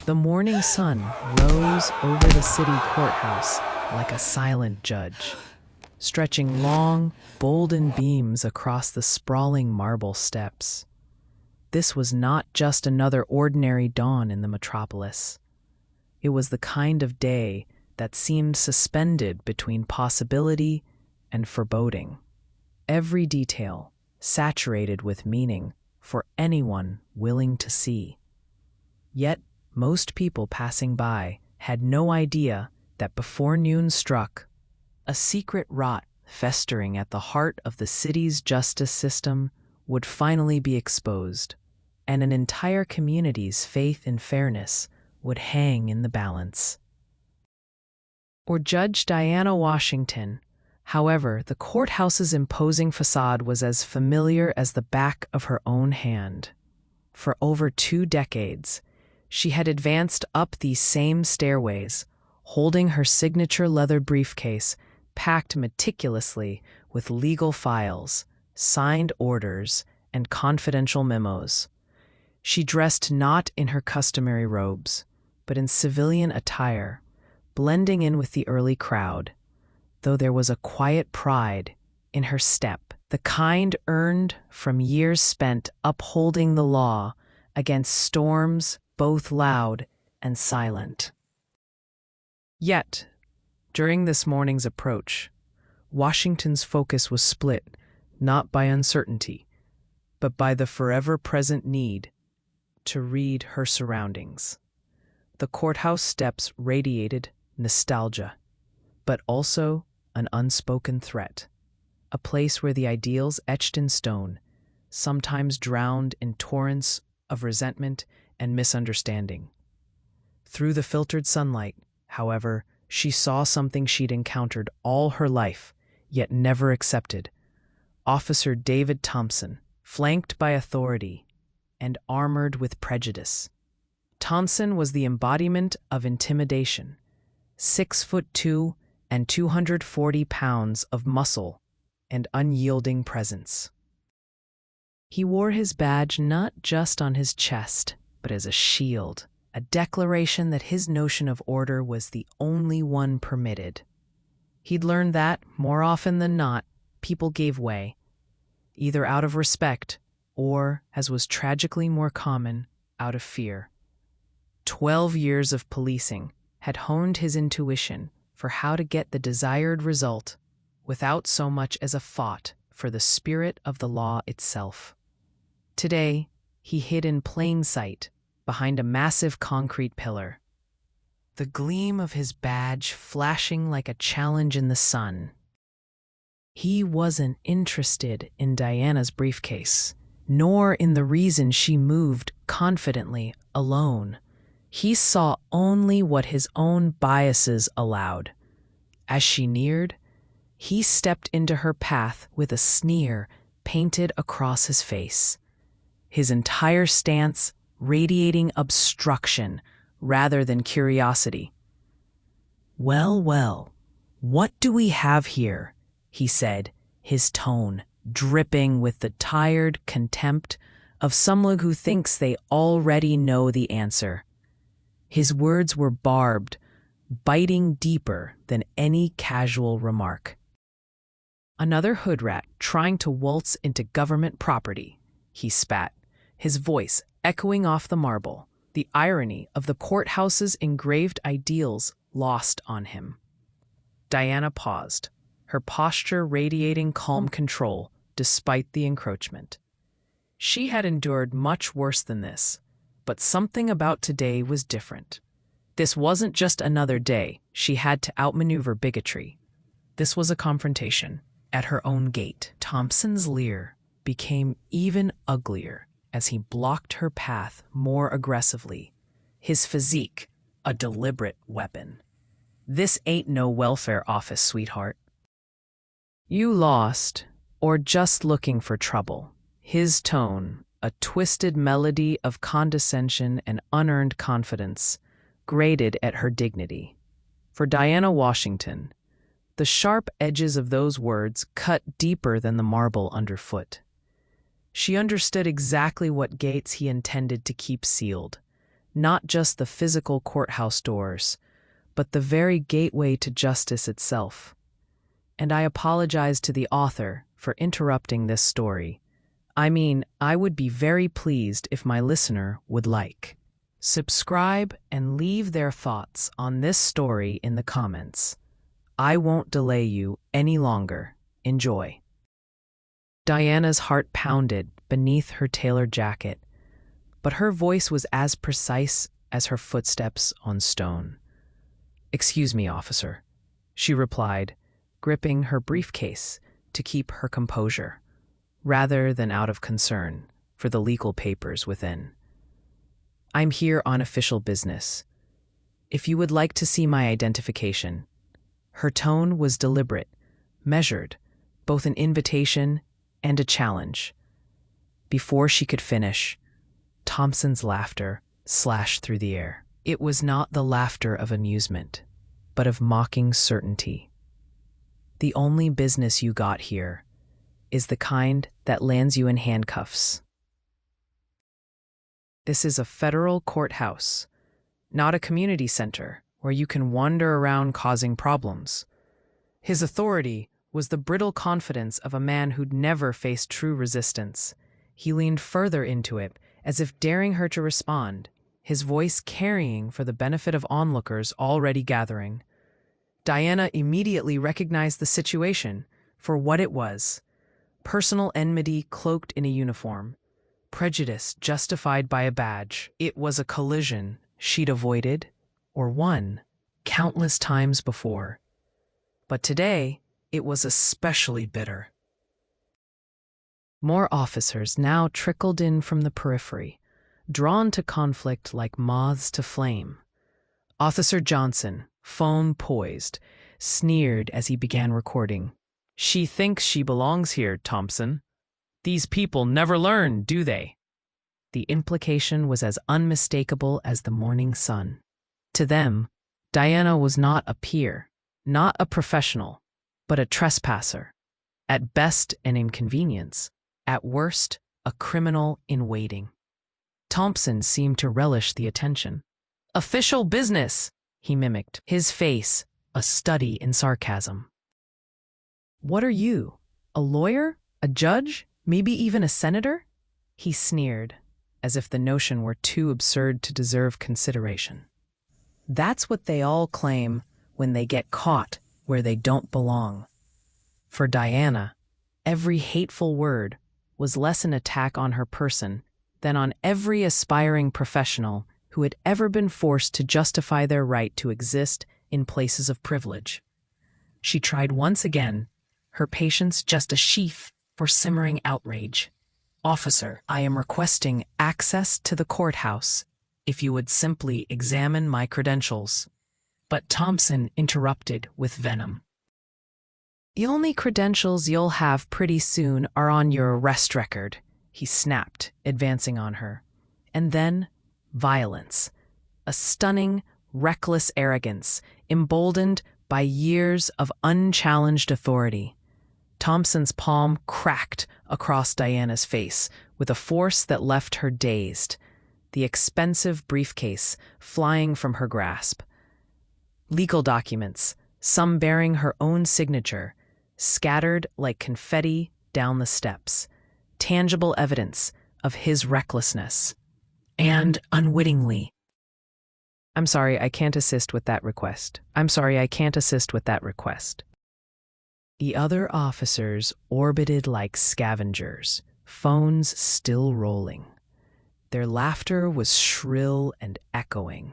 The morning sun rose over the city courthouse like a silent judge, stretching long, golden beams across the sprawling marble steps. This was not just another ordinary dawn in the metropolis. It was the kind of day that seemed suspended between possibility and foreboding. Every detail saturated with meaning for anyone willing to see. Yet, most people passing by had no idea that before noon struck, a secret rot festering at the heart of the city's justice system would finally be exposed, and an entire community's faith in fairness would hang in the balance. Or Judge Diana Washington. However, the courthouse's imposing facade was as familiar as the back of her own hand. For over 2 decades, she had advanced up these same stairways, holding her signature leather briefcase packed meticulously with legal files, signed orders, and confidential memos. She dressed not in her customary robes, but in civilian attire, blending in with the early crowd, though there was a quiet pride in her step, the kind earned from years spent upholding the law against storms both loud and silent. Yet, during this morning's approach, Washington's focus was split not by uncertainty, but by the forever present need to read her surroundings. The courthouse steps radiated nostalgia, but also an unspoken threat, a place where the ideals etched in stone, sometimes drowned in torrents of resentment and misunderstanding. Through the filtered sunlight, however, she saw something she'd encountered all her life, yet never accepted. Officer David Thompson, flanked by authority and armored with prejudice. Thompson was the embodiment of intimidation, 6'2" and 240 pounds of muscle and unyielding presence. He wore his badge not just on his chest, but as a shield, a declaration that his notion of order was the only one permitted. He'd learned that, more often than not, people gave way, either out of respect or, as was tragically more common, out of fear. 12 years of policing had honed his intuition for how to get the desired result without so much as a thought for the spirit of the law itself. Today, he hid in plain sight behind a massive concrete pillar, the gleam of his badge flashing like a challenge in the sun. He wasn't interested in Diana's briefcase, nor in the reason she moved confidently alone. He saw only what his own biases allowed. As she neared, he stepped into her path with a sneer painted across his face, his entire stance radiating obstruction rather than curiosity. "Well, well, what do we have here?" he said, his tone dripping with the tired contempt of someone who thinks they already know the answer. His words were barbed, biting deeper than any casual remark. "Another hood rat trying to waltz into government property," he spat, his voice echoing off the marble, the irony of the courthouse's engraved ideals lost on him. Diana paused, her posture radiating calm control despite the encroachment. She had endured much worse than this, but something about today was different. This wasn't just another day she had to outmaneuver bigotry. This was a confrontation at her own gate. Thompson's leer became even uglier as he blocked her path more aggressively, his physique a deliberate weapon. "This ain't no welfare office, sweetheart. You lost, or just looking for trouble." His tone, a twisted melody of condescension and unearned confidence, grated at her dignity. For Diana Washington, the sharp edges of those words cut deeper than the marble underfoot. She understood exactly what gates he intended to keep sealed, not just the physical courthouse doors, but the very gateway to justice itself. And I apologize to the author for interrupting this story. I mean, I would be very pleased if my listener would subscribe and leave their thoughts on this story in the comments. I won't delay you any longer. Enjoy. Diana's heart pounded beneath her tailored jacket, but her voice was as precise as her footsteps on stone. "Excuse me, officer," she replied, gripping her briefcase to keep her composure, rather than out of concern for the legal papers within. "I'm here on official business. If you would like to see my identification." Her tone was deliberate, measured, both an invitation and a challenge. Before she could finish, Thompson's laughter slashed through the air. It was not the laughter of amusement, but of mocking certainty. "The only business you got here is the kind that lands you in handcuffs. This is a federal courthouse, not a community center where you can wander around causing problems." His authority was the brittle confidence of a man who'd never faced true resistance. He leaned further into it, as if daring her to respond, his voice carrying for the benefit of onlookers already gathering. Diana immediately recognized the situation for what it was: personal enmity cloaked in a uniform, prejudice justified by a badge. It was a collision she'd avoided or won countless times before. But today, it was especially bitter. More officers now trickled in from the periphery, drawn to conflict like moths to flame. Officer Johnson, phone poised, sneered as he began recording. "She thinks she belongs here, Thompson. These people never learn, do they?" The implication was as unmistakable as the morning sun. To them, Diana was not a peer, not a professional, but a trespasser. At best, an inconvenience. At worst, a criminal in waiting. Thompson seemed to relish the attention. "Official business," he mimicked, his face a study in sarcasm. "What are you? A lawyer? A judge? Maybe even a senator?" He sneered, as if the notion were too absurd to deserve consideration. That's what they all claim when they get caught where they don't belong. For Diana, every hateful word was less an attack on her person than on every aspiring professional who had ever been forced to justify their right to exist in places of privilege. She tried once again, her patience just a sheath for simmering outrage. "Officer, I am requesting access to the courthouse if you would simply examine my credentials." But Thompson interrupted with venom. "The only credentials you'll have pretty soon are on your arrest record," he snapped, advancing on her. And then, violence. A stunning, reckless arrogance, emboldened by years of unchallenged authority. Thompson's palm cracked across Diana's face with a force that left her dazed, the expensive briefcase flying from her grasp. Legal documents, some bearing her own signature, scattered like confetti down the steps, tangible evidence of his recklessness. And unwittingly, "I'm sorry, I can't assist with that request. I'm sorry, I can't assist with that request." The other officers orbited like scavengers, phones still rolling. Their laughter was shrill and echoing,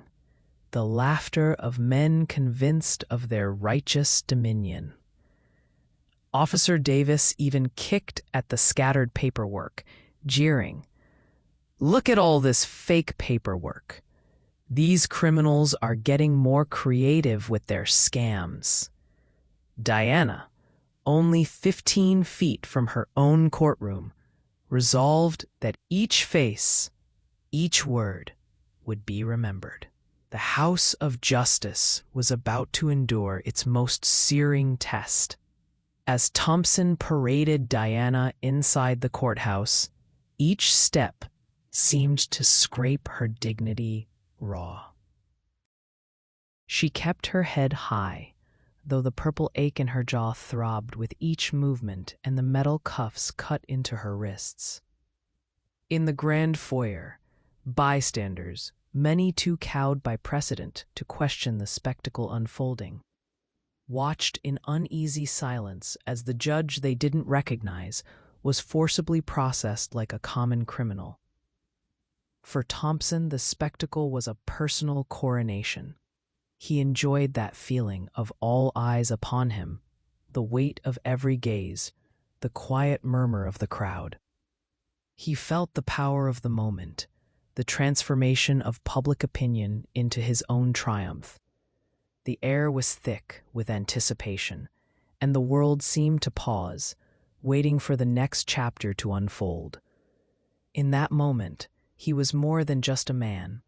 the laughter of men convinced of their righteous dominion. Officer Davis even kicked at the scattered paperwork, jeering. "Look at all this fake paperwork. These criminals are getting more creative with their scams." Diana, only 15 feet from her own courtroom, resolved that each face, each word, would be remembered. The House of Justice was about to endure its most searing test. As Thompson paraded Diana inside the courthouse, each step seemed to scrape her dignity raw. She kept her head high, though the purple ache in her jaw throbbed with each movement and the metal cuffs cut into her wrists. In the grand foyer, bystanders, many too cowed by precedent to question the spectacle unfolding, watched in uneasy silence as the judge they didn't recognize was forcibly processed like a common criminal. For Thompson, the spectacle was a personal coronation. He enjoyed that feeling of all eyes upon him, the weight of every gaze, the quiet murmur of the crowd. He felt the power of the moment, the transformation of public opinion into his own triumph. The air was thick with anticipation, and the world seemed to pause, waiting for the next chapter to unfold. In that moment, he was more than just a man.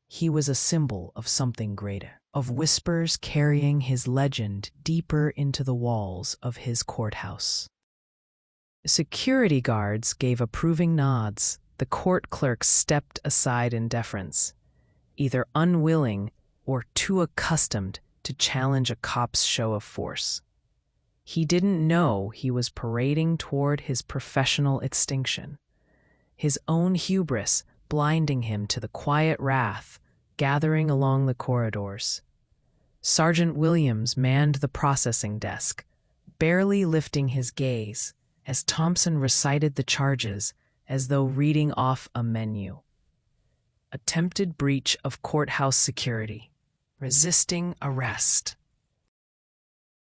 He was a symbol of something greater, of whispers carrying his legend deeper into the walls of his courthouse. Security guards gave approving nods. The court clerks stepped aside in deference, either unwilling or too accustomed to challenge a cop's show of force. He didn't know he was parading toward his professional extinction, his own hubris blinding him to the quiet wrath gathering along the corridors. Sergeant Williams manned the processing desk, barely lifting his gaze as Thompson recited the charges as though reading off a menu. Attempted breach of courthouse security. Resisting arrest.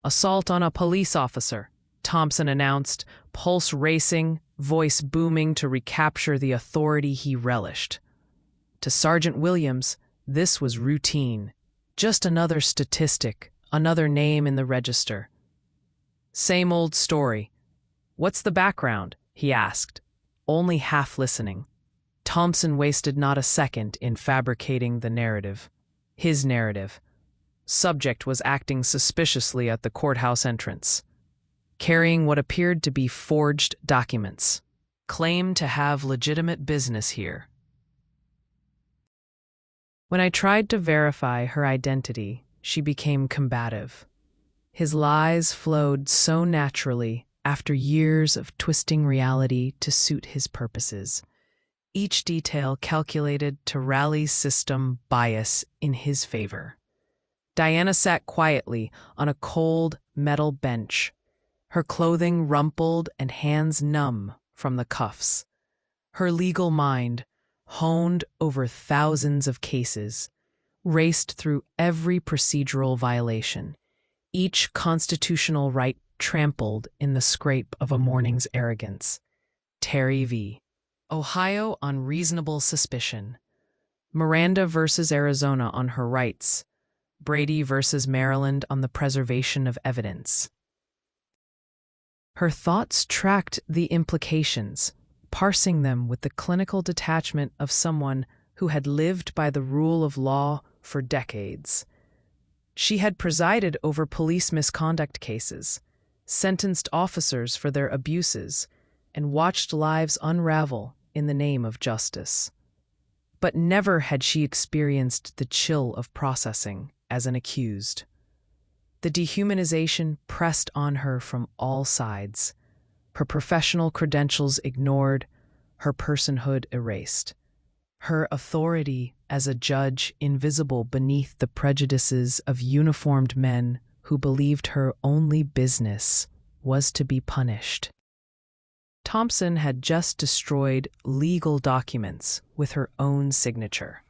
Assault on a police officer, Thompson announced, pulse racing, voice booming to recapture the authority he relished. To Sergeant Williams, this was routine, just another statistic, another name in the register. Same old story. What's the background? He asked, only half listening. Thompson wasted not a second in fabricating the narrative. His narrative. Subject was acting suspiciously at the courthouse entrance, carrying what appeared to be forged documents. Claimed to have legitimate business here. When I tried to verify her identity, she became combative. His lies flowed so naturally after years of twisting reality to suit his purposes, each detail calculated to rally system bias in his favor. Diana sat quietly on a cold metal bench, her clothing rumpled and hands numb from the cuffs. Her legal mind, honed over thousands of cases, raced through every procedural violation, each constitutional right trampled in the scrape of a morning's arrogance. Terry v. Ohio on reasonable suspicion. Miranda versus Arizona on her rights. Brady versus Maryland on the preservation of evidence. Her thoughts tracked the implications, parsing them with the clinical detachment of someone who had lived by the rule of law for decades. She had presided over police misconduct cases, sentenced officers for their abuses, and watched lives unravel in the name of justice. But never had she experienced the chill of processing as an accused. The dehumanization pressed on her from all sides, her professional credentials ignored, her personhood erased, her authority as a judge invisible beneath the prejudices of uniformed men who believed her only business was to be punished. Thompson had just destroyed legal documents with her own signature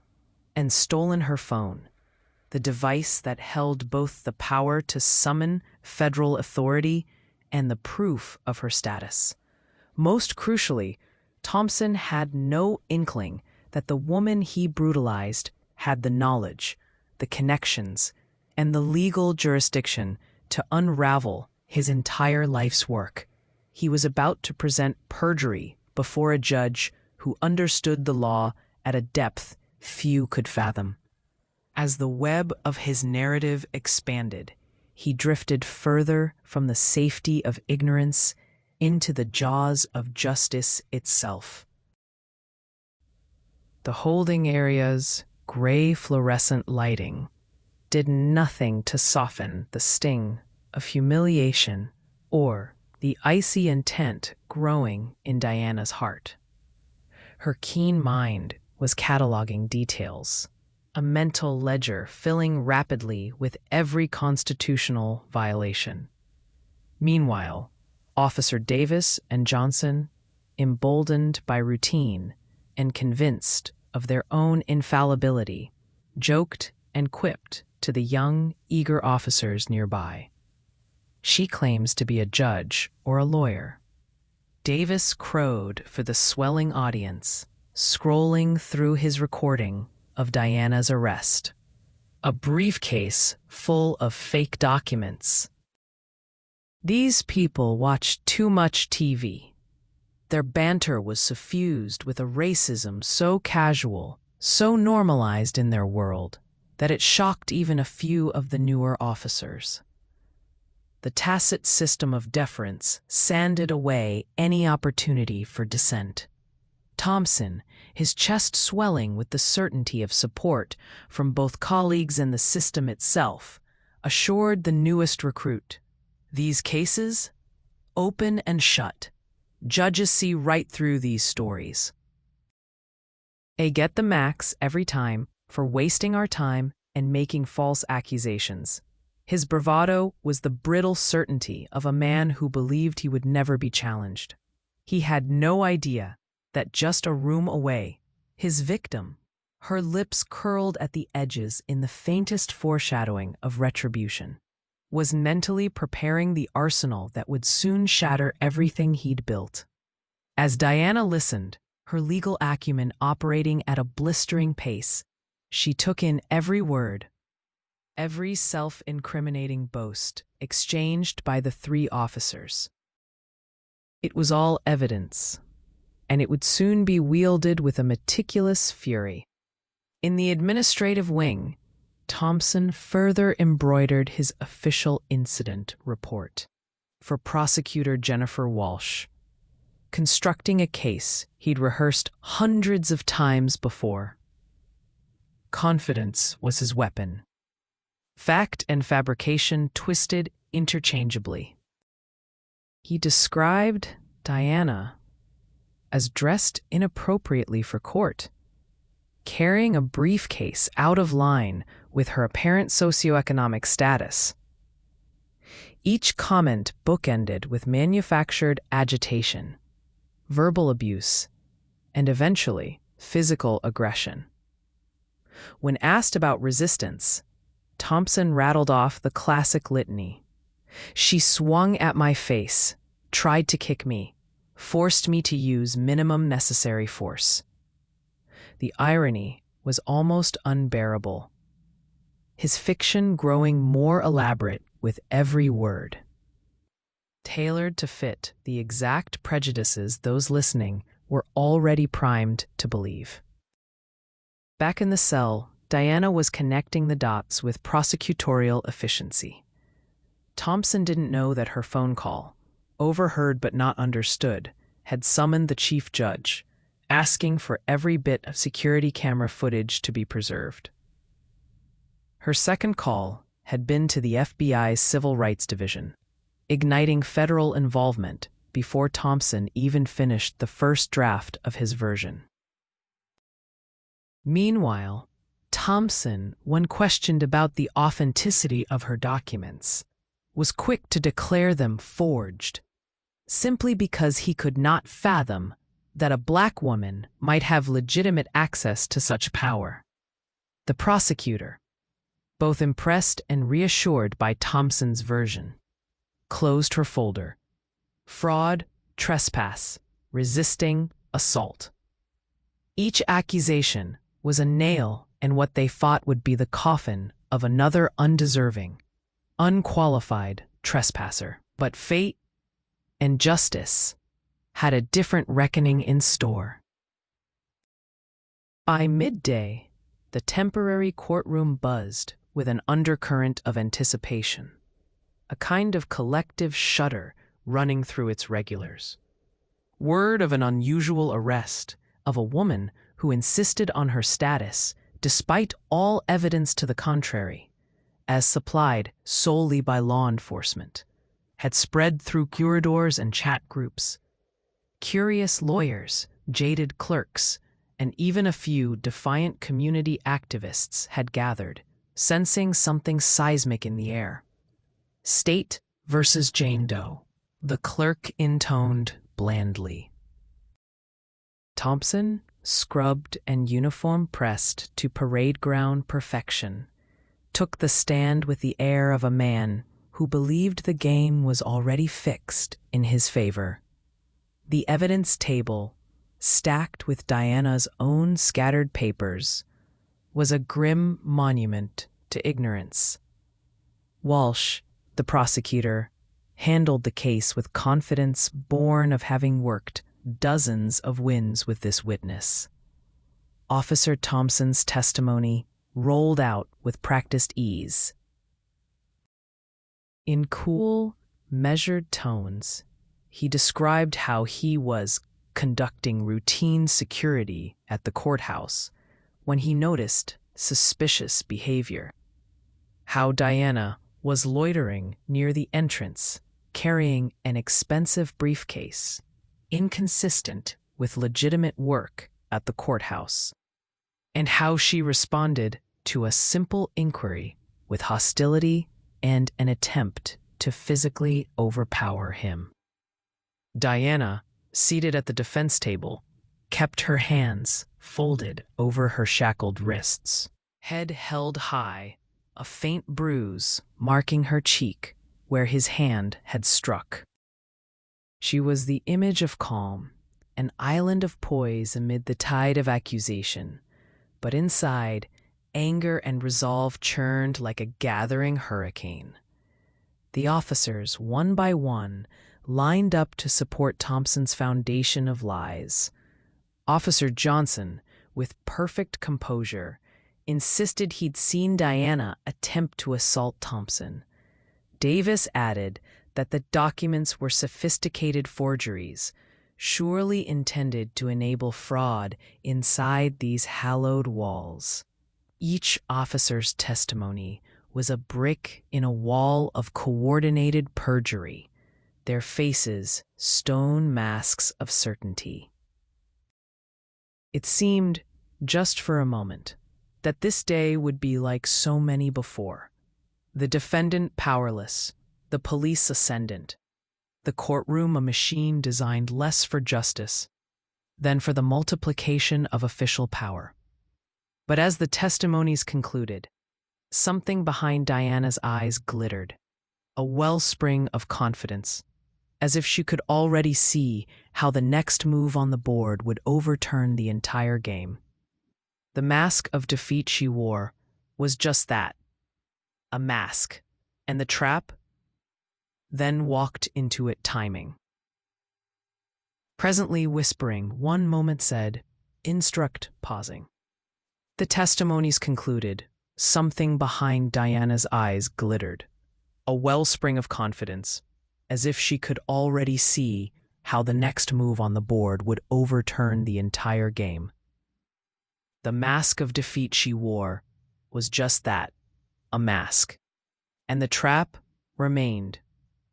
and stolen her phone, the device that held both the power to summon federal authority and the proof of her status. Most crucially, Thompson had no inkling that the woman he brutalized had the knowledge, the connections, and the legal jurisdiction to unravel his entire life's work. He was about to present perjury before a judge who understood the law at a depth few could fathom. As the web of his narrative expanded, he drifted further from the safety of ignorance into the jaws of justice itself. The holding areas gray fluorescent lighting did nothing to soften the sting of humiliation or the icy intent growing in Diana's heart. Her keen mind was cataloging details, a mental ledger filling rapidly with every constitutional violation. Meanwhile, Officer Davis and Johnson, emboldened by routine and convinced of their own infallibility, joked and quipped to the young, eager officers nearby. She claims to be a judge or a lawyer. Davis crowed for the swelling audience, scrolling through his recording of Diana's arrest, a briefcase full of fake documents. These people watched too much TV. Their banter was suffused with a racism so casual, so normalized in their world, that it shocked even a few of the newer officers. The tacit system of deference sanded away any opportunity for dissent. Thompson, his chest swelling with the certainty of support from both colleagues and the system itself, assured the newest recruit, "These cases? Open and shut. Judges see right through these stories. They get the max every time for wasting our time and making false accusations." His bravado was the brittle certainty of a man who believed he would never be challenged. He had no idea that just a room away, his victim, her lips curled at the edges in the faintest foreshadowing of retribution, was mentally preparing the arsenal that would soon shatter everything he'd built. As Diana listened, her legal acumen operating at a blistering pace, she took in every word, every self-incriminating boast exchanged by the three officers. It was all evidence, and it would soon be wielded with a meticulous fury. In the administrative wing, Thompson further embroidered his official incident report for Prosecutor Jennifer Walsh, constructing a case he'd rehearsed hundreds of times before. Confidence was his weapon. Fact and fabrication twisted interchangeably. He described Diana as dressed inappropriately for court, carrying a briefcase out of line with her apparent socioeconomic status. Each comment bookended with manufactured agitation, verbal abuse, and eventually physical aggression. When asked about resistance, Thompson rattled off the classic litany. "She swung at my face, tried to kick me, forced me to use minimum necessary force." The irony was almost unbearable, his fiction growing more elaborate with every word, tailored to fit the exact prejudices those listening were already primed to believe. Back in the cell, Diana was connecting the dots with prosecutorial efficiency. Thompson didn't know that her phone call, overheard but not understood, had summoned the chief judge, asking for every bit of security camera footage to be preserved. Her second call had been to the FBI's Civil Rights Division, igniting federal involvement before Thompson even finished the first draft of his version. Meanwhile, Thompson, when questioned about the authenticity of her documents, was quick to declare them forged, simply because he could not fathom that a black woman might have legitimate access to such power. The prosecutor, both impressed and reassured by Thompson's version, closed her folder. Fraud, trespass, resisting, assault. Each accusation was a nail in what they thought would be the coffin of another undeserving, unqualified trespasser. But fate and justice had a different reckoning in store. By midday, the temporary courtroom buzzed with an undercurrent of anticipation, a kind of collective shudder running through its regulars. Word of an unusual arrest of a woman who insisted on her status despite all evidence to the contrary, as supplied solely by law enforcement, had spread through corridors and chat groups. Curious lawyers, jaded clerks, and even a few defiant community activists had gathered, sensing something seismic in the air. State versus Jane Doe, the clerk intoned blandly. Thompson, scrubbed and uniform pressed to parade ground perfection, took the stand with the air of a man who believed the game was already fixed in his favor. The evidence table, stacked with Diana's own scattered papers, was a grim monument to ignorance. Walsh, the prosecutor, handled the case with confidence born of having worked dozens of wins with this witness. Officer Thompson's testimony rolled out with practiced ease. In cool, measured tones, he described how he was conducting routine security at the courthouse when he noticed suspicious behavior. How Diana was loitering near the entrance, carrying an expensive briefcase, inconsistent with legitimate work at the courthouse, and how she responded to a simple inquiry with hostility and an attempt to physically overpower him. Diana, seated at the defense table, kept her hands folded over her shackled wrists, head held high, a faint bruise marking her cheek where his hand had struck. She was the image of calm, an island of poise amid the tide of accusation, but inside, anger and resolve churned like a gathering hurricane. The officers, one by one, lined up to support Thompson's foundation of lies. Officer Johnson, with perfect composure, insisted he'd seen Diana attempt to assault Thompson. Davis added that the documents were sophisticated forgeries, surely intended to enable fraud inside these hallowed walls. Each officer's testimony was a brick in a wall of coordinated perjury, their faces stone masks of certainty. It seemed, just for a moment, that this day would be like so many before. The defendant powerless, the police ascendant, the courtroom a machine designed less for justice than for the multiplication of official power. But as the testimonies concluded, something behind Diana's eyes glittered, a wellspring of confidence, as if she could already see how the next move on the board would overturn the entire game. The mask of defeat she wore was just that, a mask, and the trap then walked into it timing. Presently whispering, one moment said, "Instruct," pausing. The testimonies concluded, something behind Diana's eyes glittered, a wellspring of confidence, as if she could already see how the next move on the board would overturn the entire game. The mask of defeat she wore was just that, a mask, and the trap remained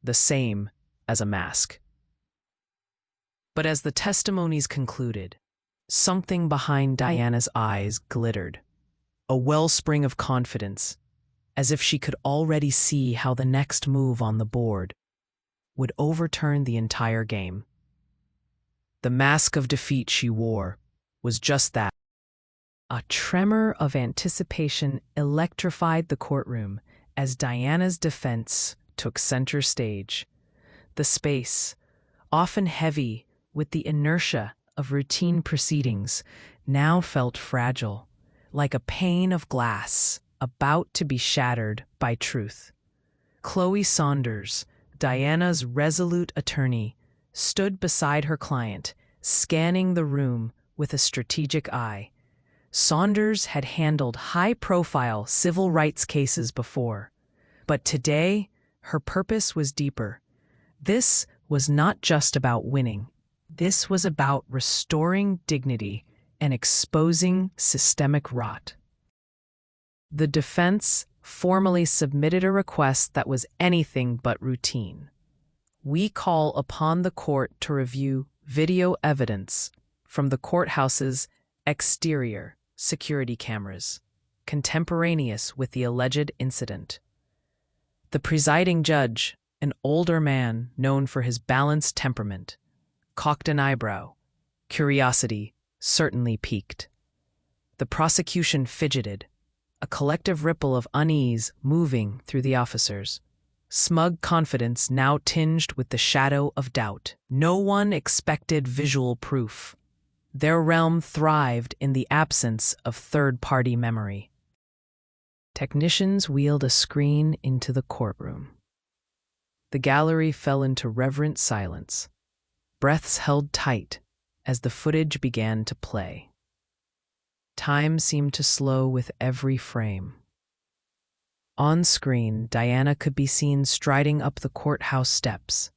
the same as a mask. But as the testimonies concluded, something behind Diana's eyes glittered, a wellspring of confidence, as if she could already see how the next move on the board would overturn the entire game. The mask of defeat she wore was just that. A tremor of anticipation electrified the courtroom as Diana's defense took center stage. The space, often heavy with the inertia of routine proceedings, now felt fragile, like a pane of glass about to be shattered by truth. Chloe Saunders, Diana's resolute attorney, stood beside her client, scanning the room with a strategic eye. Saunders had handled high-profile civil rights cases before, but today her purpose was deeper. This was not just about winning. This was about restoring dignity and exposing systemic rot. The defense formally submitted a request that was anything but routine. We call upon the court to review video evidence from the courthouse's exterior security cameras, contemporaneous with the alleged incident. The presiding judge, an older man known for his balanced temperament, cocked an eyebrow. Curiosity certainly piqued. The prosecution fidgeted, a collective ripple of unease moving through the officers. Smug confidence now tinged with the shadow of doubt. No one expected visual proof. Their realm thrived in the absence of third-party memory. Technicians wheeled a screen into the courtroom. The gallery fell into reverent silence, breaths held tight as the footage began to play. Time seemed to slow with every frame. On screen, Diana could be seen striding up the courthouse steps,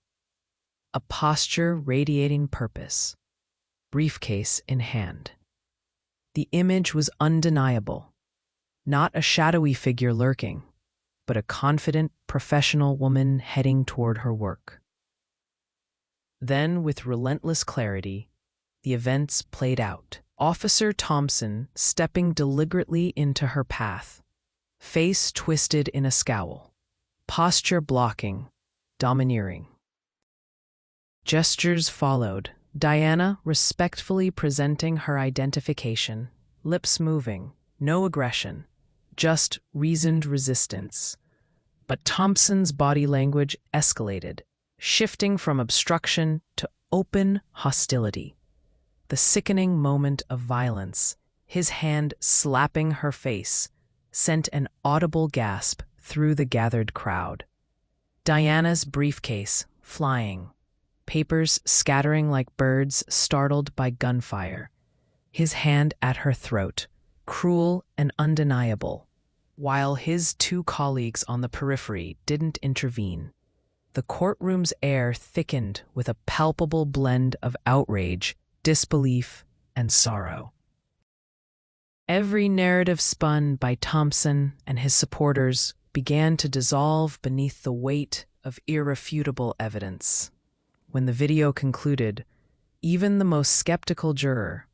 a posture radiating purpose, briefcase in hand. The image was undeniable, not a shadowy figure lurking, but a confident, professional woman heading toward her work. Then, with relentless clarity, the events played out. Officer Thompson stepping deliberately into her path, face twisted in a scowl, posture blocking, domineering. Gestures followed, Diana respectfully presenting her identification, lips moving, no aggression, just reasoned resistance. But Thompson's body language escalated, shifting from obstruction to open hostility. The sickening moment of violence, his hand slapping her face, sent an audible gasp through the gathered crowd. Diana's briefcase flying, papers scattering like birds startled by gunfire, his hand at her throat, cruel and undeniable, while his two colleagues on the periphery didn't intervene. The courtroom's air thickened with a palpable blend of outrage, disbelief, and sorrow. Every narrative spun by Thompson and his supporters began to dissolve beneath the weight of irrefutable evidence. When the video concluded, even the most skeptical juror,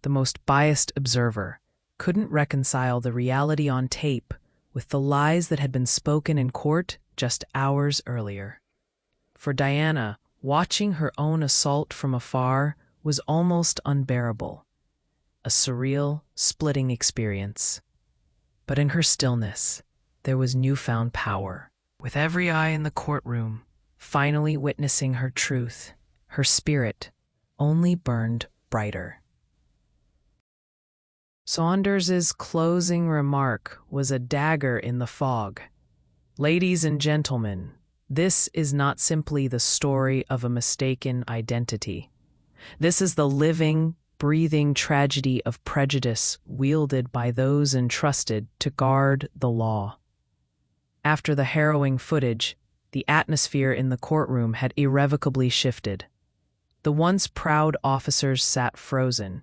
the most biased observer, couldn't reconcile the reality on tape with the lies that had been spoken in court just hours earlier. For Diana, watching her own assault from afar was almost unbearable, a surreal, splitting experience. But in her stillness, there was newfound power. With every eye in the courtroom, finally witnessing her truth, her spirit only burned brighter. Saunders's closing remark was a dagger in the fog. Ladies and gentlemen, this is not simply the story of a mistaken identity. This is the living, breathing tragedy of prejudice wielded by those entrusted to guard the law. After the harrowing footage, the atmosphere in the courtroom had irrevocably shifted. The once proud officers sat frozen,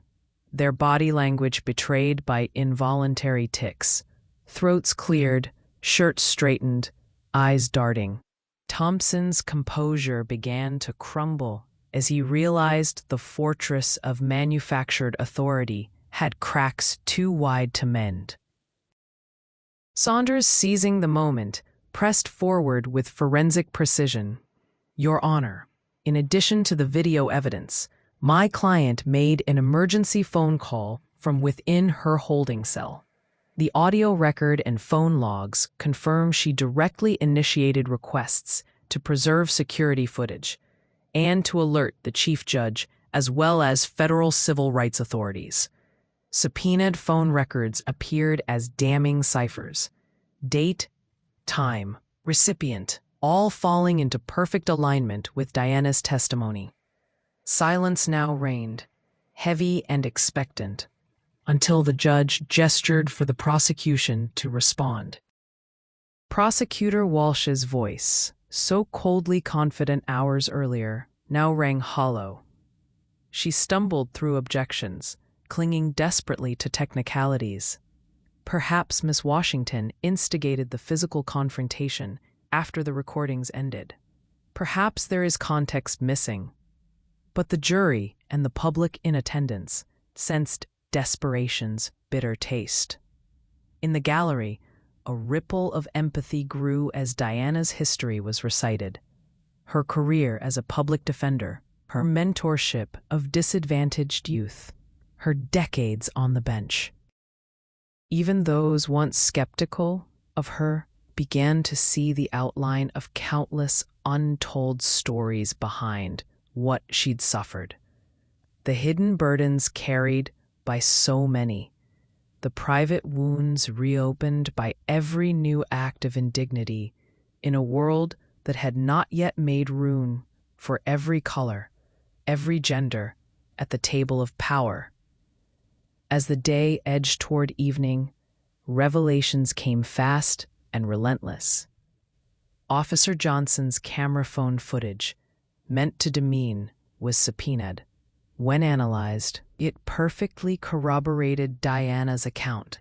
their body language betrayed by involuntary tics, throats cleared, shirts straightened, eyes darting. Thompson's composure began to crumble as he realized the fortress of manufactured authority had cracks too wide to mend. Saunders, seizing the moment, pressed forward with forensic precision. Your Honor, in addition to the video evidence, my client made an emergency phone call from within her holding cell. The audio record and phone logs confirm she directly initiated requests to preserve security footage and to alert the chief judge as well as federal civil rights authorities. Subpoenaed phone records appeared as damning ciphers. Date, time, recipient, all falling into perfect alignment with Diana's testimony. Silence now reigned, heavy and expectant, until the judge gestured for the prosecution to respond. Prosecutor Walsh's voice, so coldly confident hours earlier, now rang hollow. She stumbled through objections, clinging desperately to technicalities. Perhaps Miss Washington instigated the physical confrontation after the recordings ended. Perhaps there is context missing. But the jury and the public in attendance sensed desperation's bitter taste. In the gallery, a ripple of empathy grew as Diana's history was recited. Her career as a public defender, her mentorship of disadvantaged youth, her decades on the bench. Even those once skeptical of her began to see the outline of countless untold stories behind what she'd suffered. The hidden burdens carried by so many, the private wounds reopened by every new act of indignity in a world that had not yet made room for every color, every gender at the table of power. As the day edged toward evening, revelations came fast and relentless. Officer Johnson's camera phone footage, meant to demean, was subpoenaed. When analyzed, it perfectly corroborated Diana's account,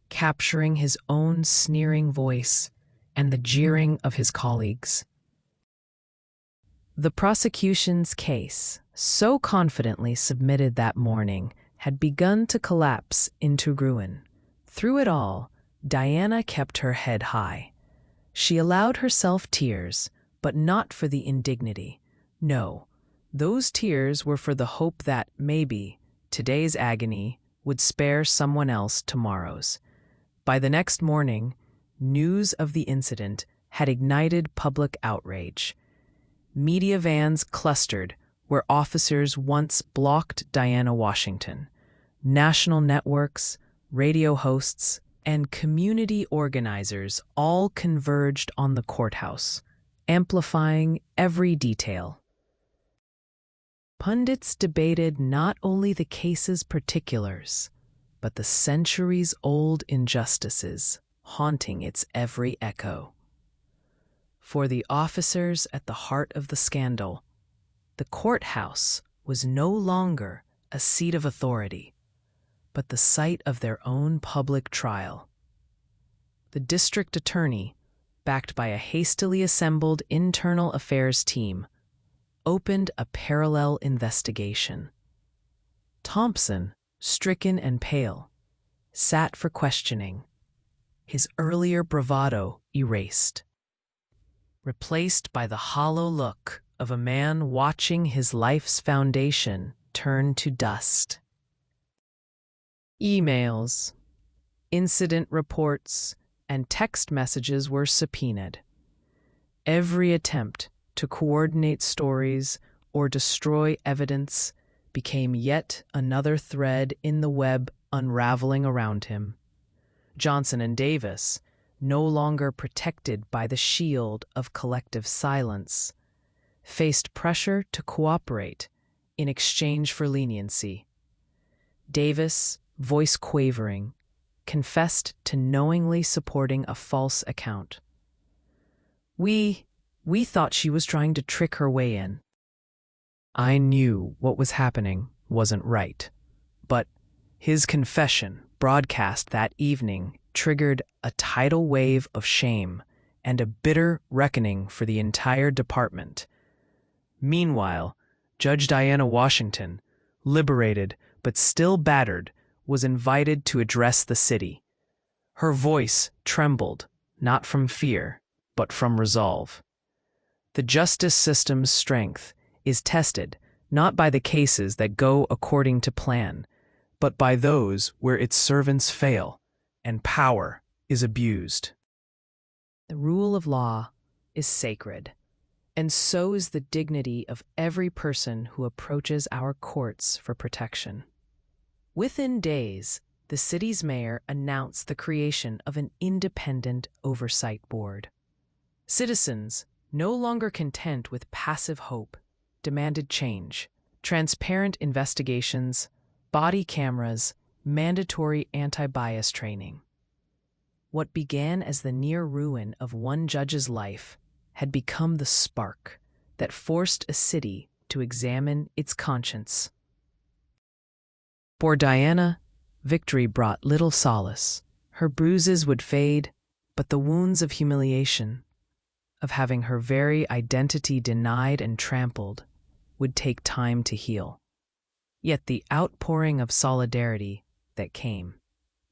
capturing his own sneering voice and the jeering of his colleagues. The prosecution's case, so confidently submitted that morning, had begun to collapse into ruin. Through it all, Diana kept her head high. She allowed herself tears, but not for the indignity. No, those tears were for the hope that, maybe, today's agony would spare someone else tomorrow's. By the next morning, news of the incident had ignited public outrage. Media vans clustered where officers once blocked Diana Washington. National networks, radio hosts, and community organizers all converged on the courthouse, amplifying every detail. Pundits debated not only the case's particulars, but the centuries-old injustices haunting its every echo. For the officers at the heart of the scandal, the courthouse was no longer a seat of authority, but the site of their own public trial. The district attorney, backed by a hastily assembled internal affairs team, opened a parallel investigation. Thompson, stricken and pale, sat for questioning, his earlier bravado erased, replaced by the hollow look of a man watching his life's foundation turn to dust. Emails, incident reports, and text messages were subpoenaed. Every attempt to coordinate stories or destroy evidence became yet another thread in the web unraveling around him. Johnson and Davis, no longer protected by the shield of collective silence, faced pressure to cooperate in exchange for leniency. Davis, voice quavering, confessed to knowingly supporting a false account. We thought she was trying to trick her way in. I knew what was happening wasn't right, but his confession, broadcast that evening, triggered a tidal wave of shame and a bitter reckoning for the entire department. Meanwhile, Judge Diana Washington, liberated but still battered, was invited to address the city. Her voice trembled, not from fear, but from resolve. The justice system's strength is tested not by the cases that go according to plan, but by those where its servants fail and power is abused. The rule of law is sacred, and so is the dignity of every person who approaches our courts for protection. Within days, the city's mayor announced the creation of an independent oversight board. Citizens, no longer content with passive hope, demanded change, transparent investigations, body cameras, mandatory anti-bias training. What began as the near ruin of one judge's life had become the spark that forced a city to examine its conscience. For Diana, victory brought little solace. Her bruises would fade, but the wounds of humiliation, of having her very identity denied and trampled, would take time to heal. Yet the outpouring of solidarity that came,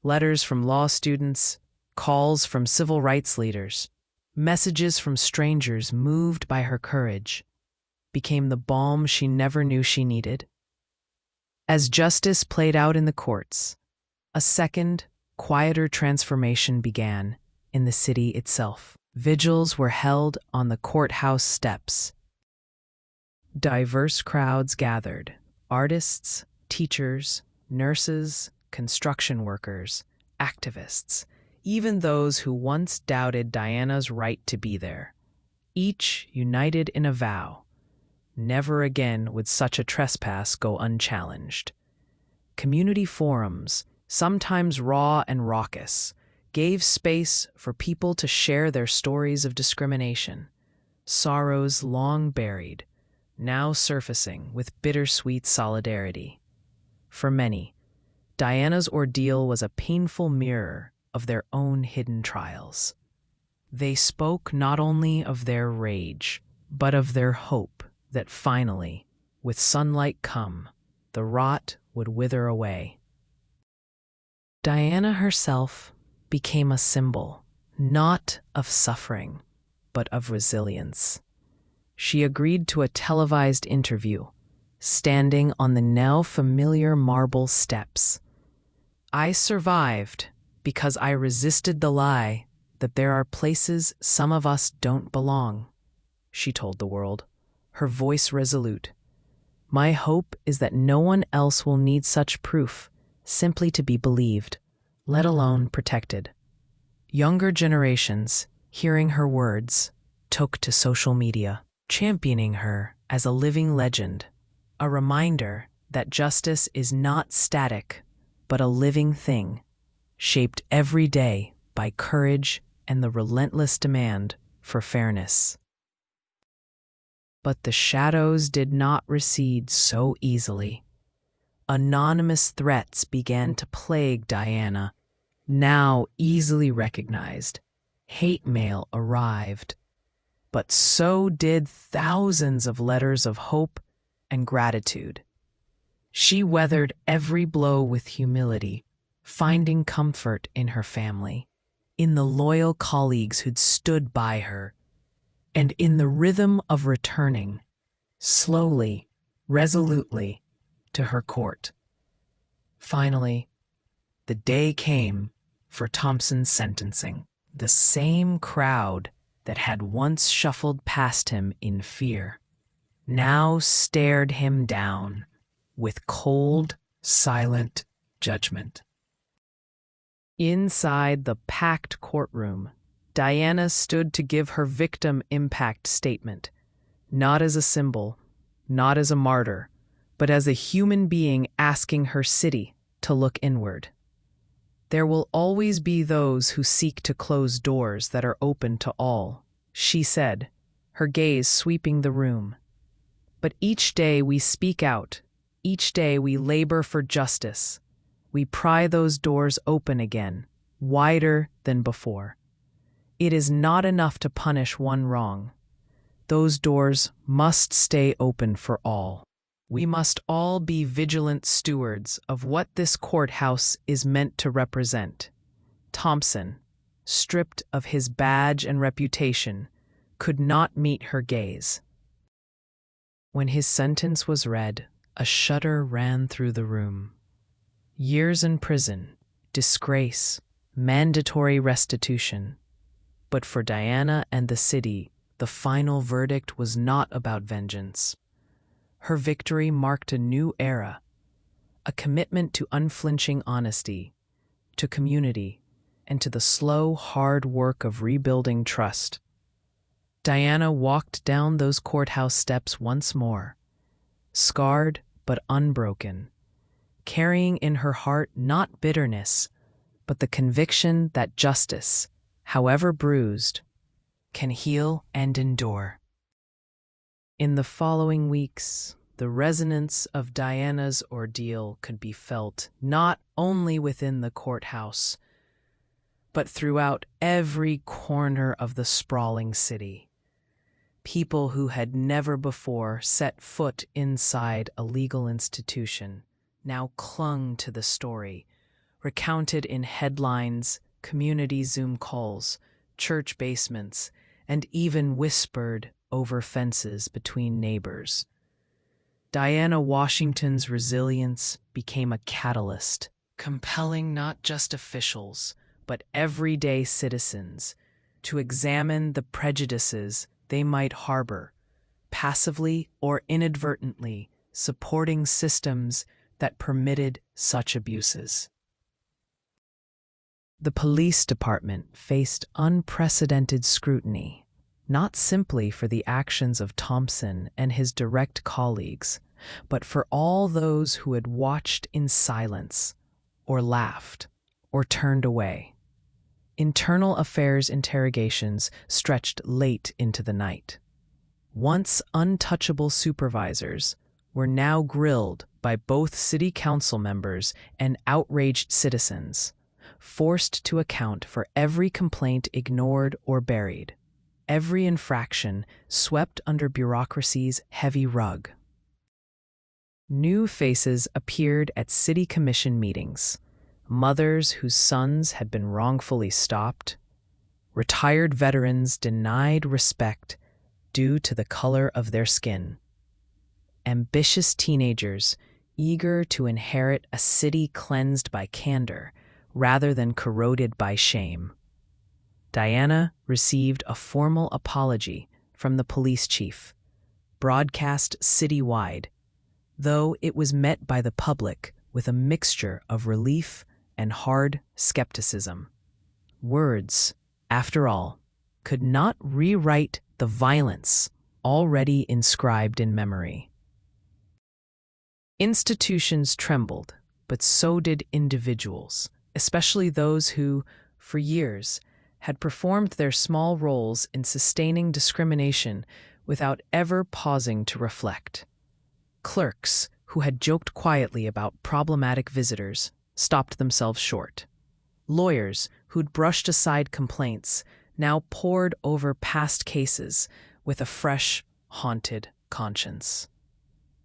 letters from law students, calls from civil rights leaders, messages from strangers moved by her courage, became the balm she never knew she needed. As justice played out in the courts, a second, quieter transformation began in the city itself. Vigils were held on the courthouse steps. Diverse crowds gathered: artists, teachers, nurses, construction workers, activists, even those who once doubted Diana's right to be there, each united in a vow: never again would such a trespass go unchallenged. Community forums, sometimes raw and raucous, gave space for people to share their stories of discrimination, sorrows long buried, now surfacing with bittersweet solidarity. For many, Diana's ordeal was a painful mirror of their own hidden trials. They spoke not only of their rage, but of their hope that finally, with sunlight come, the rot would wither away. Diana herself became a symbol, not of suffering, but of resilience. She agreed to a televised interview, standing on the now familiar marble steps. "I survived because I resisted the lie that there are places some of us don't belong," she told the world, her voice resolute. "My hope is that no one else will need such proof simply to be believed, let alone protected." Younger generations, hearing her words, took to social media, championing her as a living legend, a reminder that justice is not static, but a living thing, shaped every day by courage and the relentless demand for fairness. But the shadows did not recede so easily. Anonymous threats began to plague Diana. Now easily recognized, hate mail arrived, but so did thousands of letters of hope and gratitude. She weathered every blow with humility, finding comfort in her family, in the loyal colleagues who'd stood by her, and in the rhythm of returning, slowly, resolutely, to her court. Finally, the day came for Thompson's sentencing. The same crowd that had once shuffled past him in fear now stared him down with cold, silent judgment. Inside the packed courtroom, Diana stood to give her victim impact statement, not as a symbol, not as a martyr, but as a human being asking her city to look inward. "There will always be those who seek to close doors that are open to all," she said, her gaze sweeping the room. "But each day we speak out, each day we labor for justice. We pry those doors open again, wider than before. It is not enough to punish one wrong. Those doors must stay open for all. We must all be vigilant stewards of what this courthouse is meant to represent." Thompson, stripped of his badge and reputation, could not meet her gaze. When his sentence was read, a shudder ran through the room. Years in prison, disgrace, mandatory restitution. But for Diana and the city, the final verdict was not about vengeance. Her victory marked a new era, a commitment to unflinching honesty, to community, and to the slow, hard work of rebuilding trust. Diana walked down those courthouse steps once more, scarred but unbroken, carrying in her heart not bitterness, but the conviction that justice, however bruised, can heal and endure. In the following weeks, the resonance of Diana's ordeal could be felt not only within the courthouse, but throughout every corner of the sprawling city. People who had never before set foot inside a legal institution now clung to the story, recounted in headlines, community Zoom calls, church basements, and even whispered over fences between neighbors. Diana Washington's resilience became a catalyst, compelling not just officials, but everyday citizens to examine the prejudices they might harbor, passively or inadvertently supporting systems that permitted such abuses. The police department faced unprecedented scrutiny, not simply for the actions of Thompson and his direct colleagues, but for all those who had watched in silence, or laughed, or turned away. Internal affairs interrogations stretched late into the night. Once untouchable supervisors were now grilled by both city council members and outraged citizens, forced to account for every complaint ignored or buried, every infraction swept under bureaucracy's heavy rug. New faces appeared at city commission meetings, mothers whose sons had been wrongfully stopped, retired veterans denied respect due to the color of their skin, ambitious teenagers eager to inherit a city cleansed by candor rather than corroded by shame. Diana received a formal apology from the police chief, broadcast citywide, though it was met by the public with a mixture of relief and hard skepticism. Words, after all, could not rewrite the violence already inscribed in memory. Institutions trembled, but so did individuals, especially those who, for years, had performed their small roles in sustaining discrimination without ever pausing to reflect. Clerks who had joked quietly about problematic visitors stopped themselves short. Lawyers who'd brushed aside complaints now pored over past cases with a fresh, haunted conscience.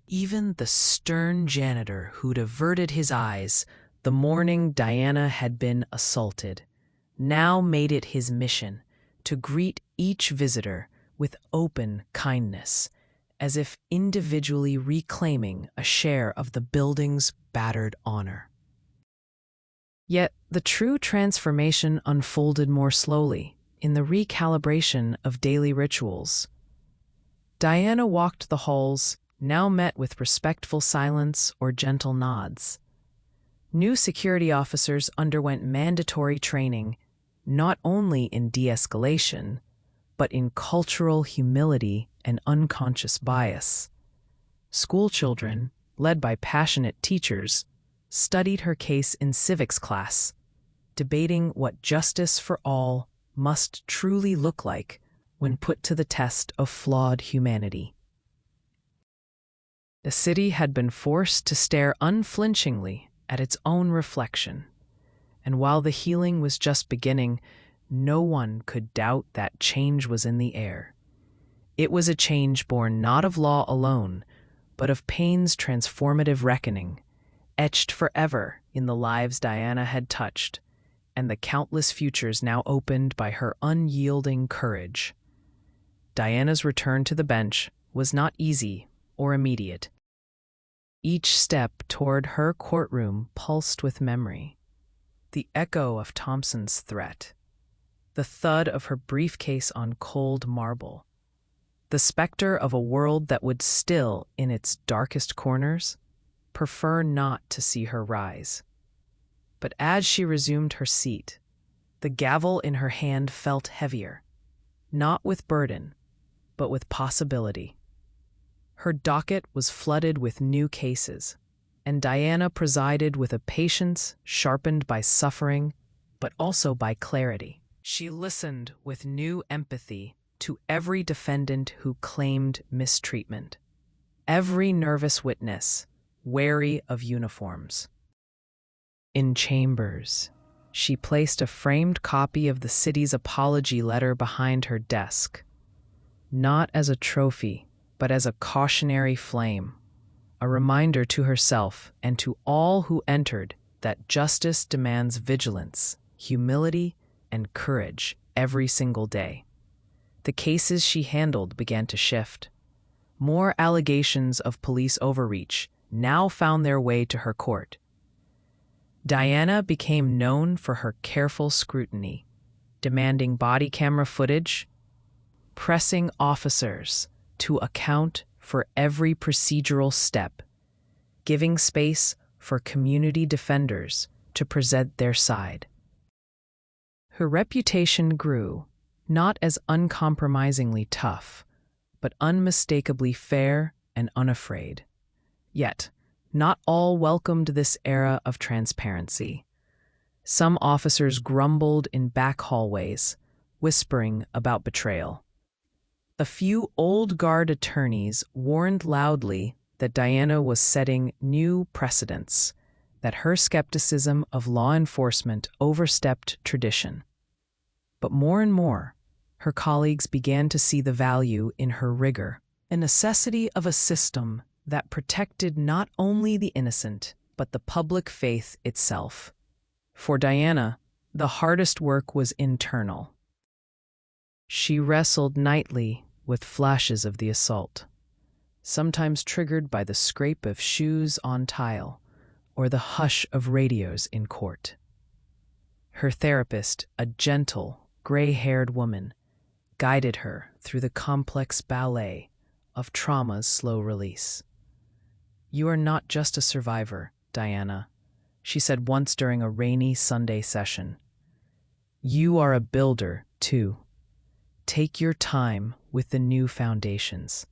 Even the stern janitor who'd averted his eyes the morning Diana had been assaulted now made it his mission to greet each visitor with open kindness, as if individually reclaiming a share of the building's battered honor. Yet the true transformation unfolded more slowly in the recalibration of daily rituals. Diana walked the halls, now met with respectful silence or gentle nods. New security officers underwent mandatory training not only in de-escalation, but in cultural humility and unconscious bias. Schoolchildren, led by passionate teachers, studied her case in civics class, debating what justice for all must truly look like when put to the test of flawed humanity. The city had been forced to stare unflinchingly at its own reflection, and while the healing was just beginning, no one could doubt that change was in the air. It was a change born not of law alone, but of pain's transformative reckoning, etched forever in the lives Diana had touched, and the countless futures now opened by her unyielding courage. Diana's return to the bench was not easy or immediate. Each step toward her courtroom pulsed with memory. The echo of Thompson's threat, the thud of her briefcase on cold marble, the specter of a world that would still, in its darkest corners, prefer not to see her rise. But as she resumed her seat, the gavel in her hand felt heavier, not with burden, but with possibility. Her docket was flooded with new cases, and Diana presided with a patience sharpened by suffering, but also by clarity. She listened with new empathy to every defendant who claimed mistreatment, every nervous witness wary of uniforms. In chambers, She placed a framed copy of the city's apology letter behind her desk, not as a trophy, but as a cautionary flame, a reminder to herself and to all who entered that justice demands vigilance, humility, and courage every single day. The cases she handled began to shift. More allegations of police overreach now found their way to her court. Diana became known for her careful scrutiny, demanding body camera footage, pressing officers to account for every procedural step, giving space for community defenders to present their side. Her reputation grew, not as uncompromisingly tough, but unmistakably fair and unafraid. Yet, not all welcomed this era of transparency. Some officers grumbled in back hallways, whispering about betrayal. A few old guard attorneys warned loudly that Diana was setting new precedents, that her skepticism of law enforcement overstepped tradition. But more and more, her colleagues began to see the value in her rigor, a necessity of a system that protected not only the innocent, but the public faith itself. For Diana, the hardest work was internal. She wrestled nightly with flashes of the assault, sometimes triggered by the scrape of shoes on tile or the hush of radios in court. Her therapist, a gentle, gray-haired woman, guided her through the complex ballet of trauma's slow release. "You are not just a survivor, Diana," she said once during a rainy Sunday session. "You are a builder, too. Take your time with the new foundations."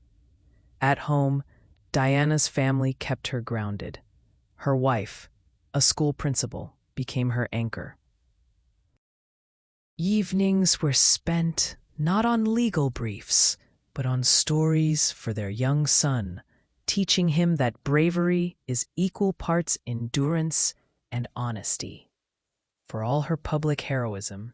At home, Diana's family kept her grounded. Her wife, a school principal, became her anchor. Evenings were spent not on legal briefs, but on stories for their young son, teaching him that bravery is equal parts endurance and honesty. For all her public heroism,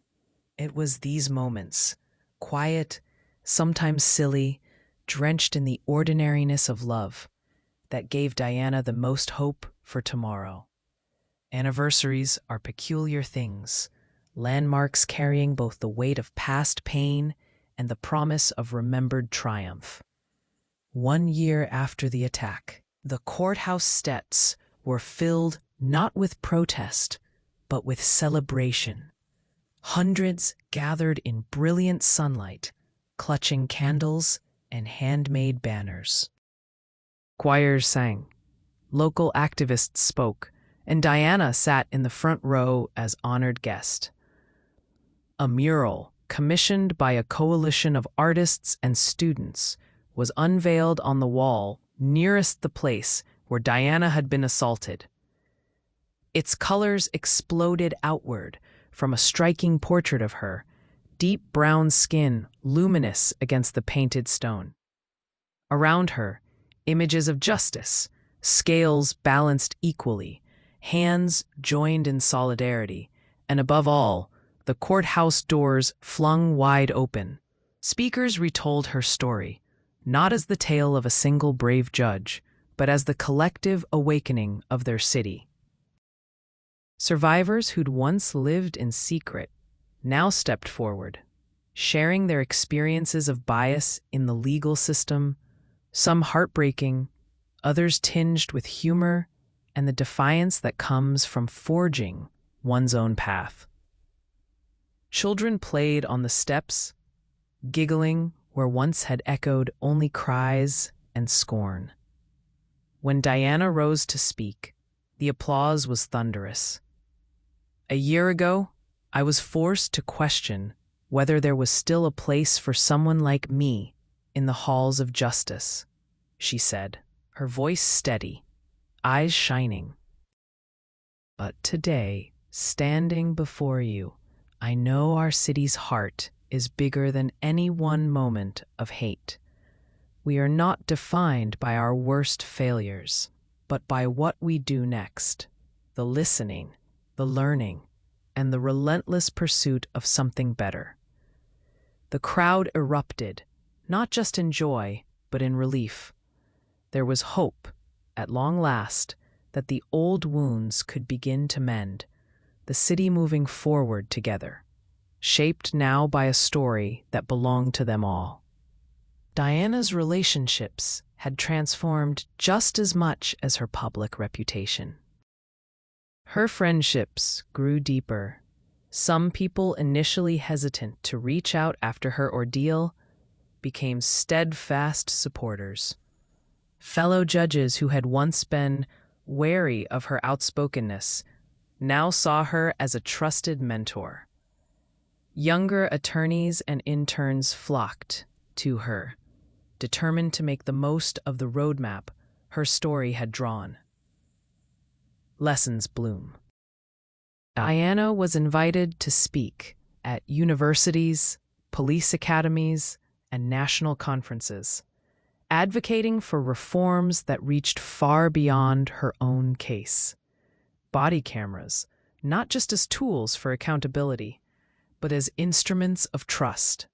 it was these moments, quiet, sometimes silly, drenched in the ordinariness of love, that gave Diana the most hope for tomorrow. Anniversaries are peculiar things, landmarks carrying both the weight of past pain and the promise of remembered triumph. 1 year after the attack, the courthouse steps were filled not with protest, but with celebration. Hundreds gathered in brilliant sunlight, clutching candles and handmade banners. Choirs sang, local activists spoke, and Diana sat in the front row as honored guest. A mural, commissioned by a coalition of artists and students, was unveiled on the wall nearest the place where Diana had been assaulted. Its colors exploded outward from a striking portrait of her, deep brown skin luminous against the painted stone. Around her, images of justice, scales balanced equally, hands joined in solidarity, and above all, the courthouse doors flung wide open. Speakers retold her story, not as the tale of a single brave judge, but as the collective awakening of their city. Survivors who'd once lived in secret now stepped forward, sharing their experiences of bias in the legal system, some heartbreaking, others tinged with humor and the defiance that comes from forging one's own path. Children played on the steps, giggling where once had echoed only cries and scorn. When Diana rose to speak, the applause was thunderous. "A year ago, I was forced to question whether there was still a place for someone like me in the halls of justice," she said, her voice steady, eyes shining. "But today, standing before you, I know our city's heart is bigger than any one moment of hate. We are not defined by our worst failures, but by what we do next, the listening, the learning, and the relentless pursuit of something better. The crowd erupted, not just in joy, but in relief. There was hope, at long last, that the old wounds could begin to mend, the city moving forward together, shaped now by a story that belonged to them all. Diana's relationships had transformed just as much as her public reputation. Her friendships grew deeper. Some people initially hesitant to reach out after her ordeal became steadfast supporters. Fellow judges who had once been wary of her outspokenness now saw her as a trusted mentor. Younger attorneys and interns flocked to her, determined to make the most of the roadmap her story had drawn. Lessons bloom. Diana was invited to speak at universities, police academies, and national conferences, advocating for reforms that reached far beyond her own case. Body cameras, not just as tools for accountability, but as instruments of trust.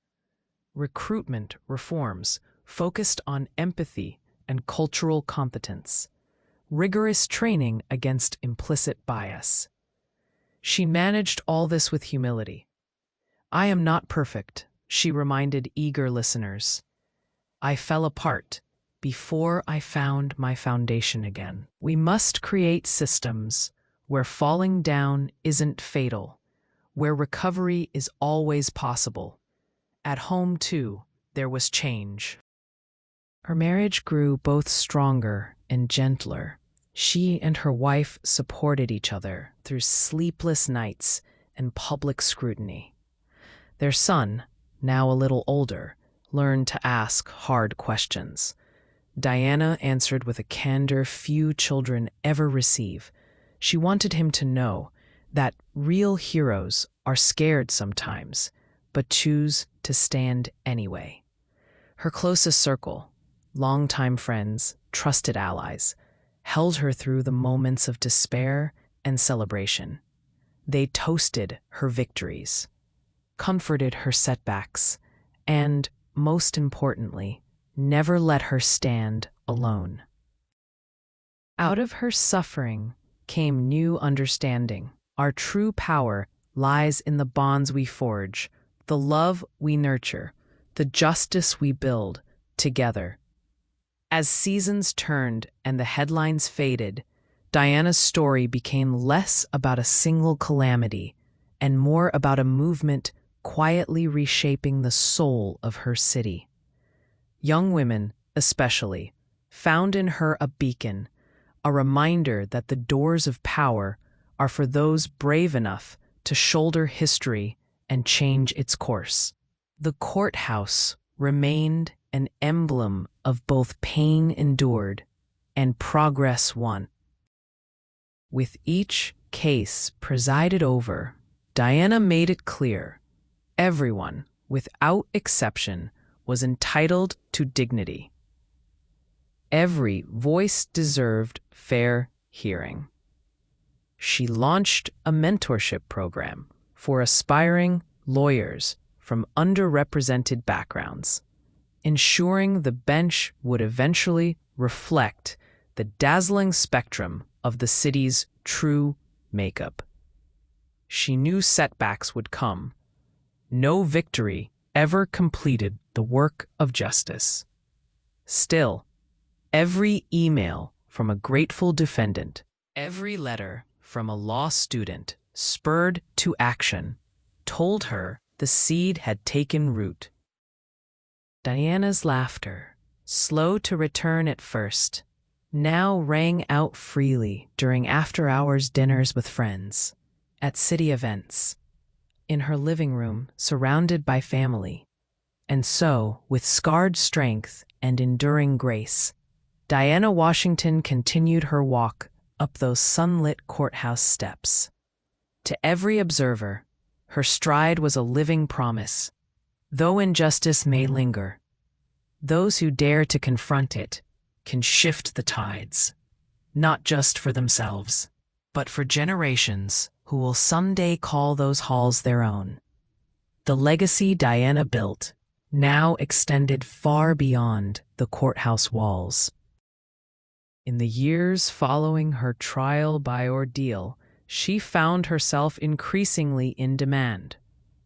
Recruitment reforms focused on empathy and cultural competence. Rigorous training against implicit bias. She managed all this with humility. "I am not perfect," she reminded eager listeners. "I fell apart before I found my foundation again." We must create systems where falling down isn't fatal, where recovery is always possible. At home, too, there was change. Her marriage grew both stronger and gentler. She and her wife supported each other through sleepless nights and public scrutiny. Their son, now a little older, learned to ask hard questions. Diana answered with a candor few children ever receive. She wanted him to know that real heroes are scared sometimes, but choose to stand anyway. Her closest circle, longtime friends, trusted allies, held her through the moments of despair and celebration. They toasted her victories, comforted her setbacks, and, most importantly, never let her stand alone. Out of her suffering came new understanding. Our true power lies in the bonds we forge, the love we nurture, the justice we build together. As seasons turned and the headlines faded, Diana's story became less about a single calamity and more about a movement quietly reshaping the soul of her city. Young women, especially, found in her a beacon, a reminder that the doors of power are for those brave enough to shoulder history and change its course. The courthouse remained an emblem of both pain endured and progress won. With each case presided over, Diana made it clear everyone, without exception, was entitled to dignity. Every voice deserved fair hearing. She launched a mentorship program for aspiring lawyers from underrepresented backgrounds, ensuring the bench would eventually reflect the dazzling spectrum of the city's true makeup. She knew setbacks would come. No victory ever completed the work of justice. Still, every email from a grateful defendant, every letter from a law student spurred to action, told her the seed had taken root. Diana's laughter, slow to return at first, now rang out freely during after-hours dinners with friends, at city events, in her living room surrounded by family. And so, with scarred strength and enduring grace, Diana Washington continued her walk up those sunlit courthouse steps. To every observer, her stride was a living promise. Though injustice may linger, those who dare to confront it can shift the tides, not just for themselves, but for generations who will someday call those halls their own. The legacy Diana built now extended far beyond the courthouse walls. In the years following her trial by ordeal, she found herself increasingly in demand,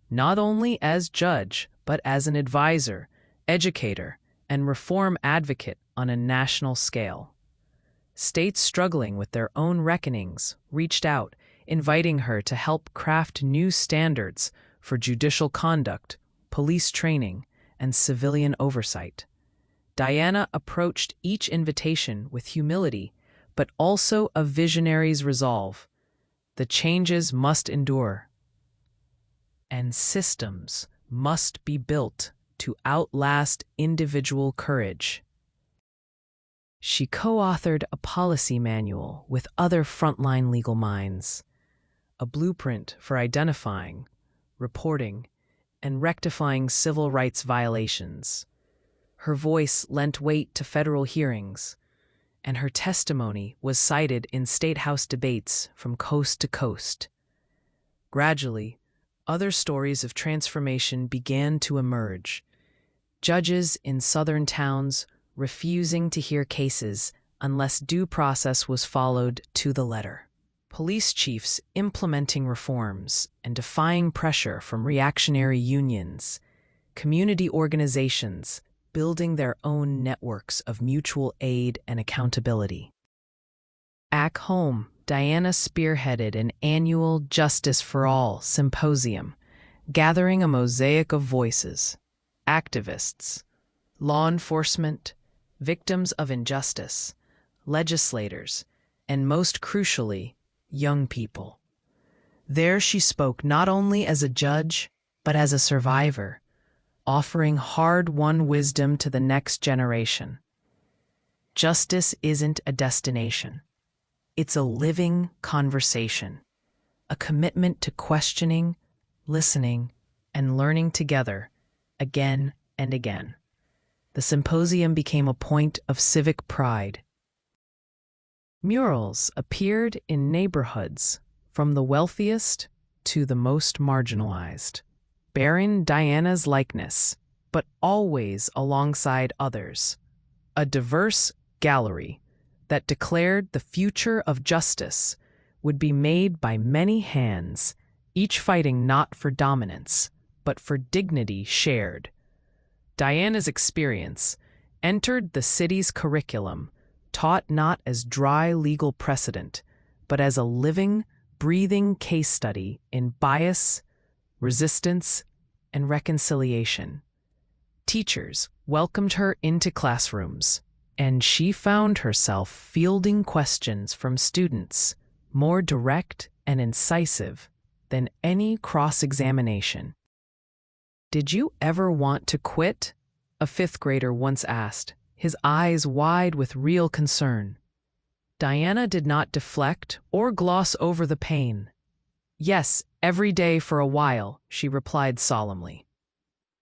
not only as judge, but as an advisor, educator, and reform advocate on a national scale. States struggling with their own reckonings reached out, inviting her to help craft new standards for judicial conduct, police training, and civilian oversight. Diana approached each invitation with humility, but also a visionary's resolve. The changes must endure, and systems must be built to outlast individual courage. She co-authored a policy manual with other frontline legal minds, a blueprint for identifying, reporting, and rectifying civil rights violations. Her voice lent weight to federal hearings, and her testimony was cited in state house debates from coast to coast. Gradually, other stories of transformation began to emerge. Judges in southern towns refusing to hear cases unless due process was followed to the letter. Police chiefs implementing reforms and defying pressure from reactionary unions. Community organizations building their own networks of mutual aid and accountability. At home, Diana spearheaded an annual Justice for All symposium, gathering a mosaic of voices: activists, law enforcement, victims of injustice, legislators, and most crucially, young people. There she spoke not only as a judge, but as a survivor, offering hard-won wisdom to the next generation. Justice isn't a destination. It's a living conversation, a commitment to questioning, listening, and learning together, again and again. The symposium became a point of civic pride. Murals appeared in neighborhoods, from the wealthiest to the most marginalized, bearing Diana's likeness, but always alongside others. A diverse gallery that declared the future of justice would be made by many hands, each fighting not for dominance, but for dignity shared. Diana's experience entered the city's curriculum, taught not as dry legal precedent, but as a living, breathing case study in bias, resistance, and reconciliation. Teachers welcomed her into classrooms, and she found herself fielding questions from students, more direct and incisive than any cross-examination. "Did you ever want to quit?" a fifth grader once asked, his eyes wide with real concern. Diana did not deflect or gloss over the pain. "Yes, every day for a while," she replied solemnly.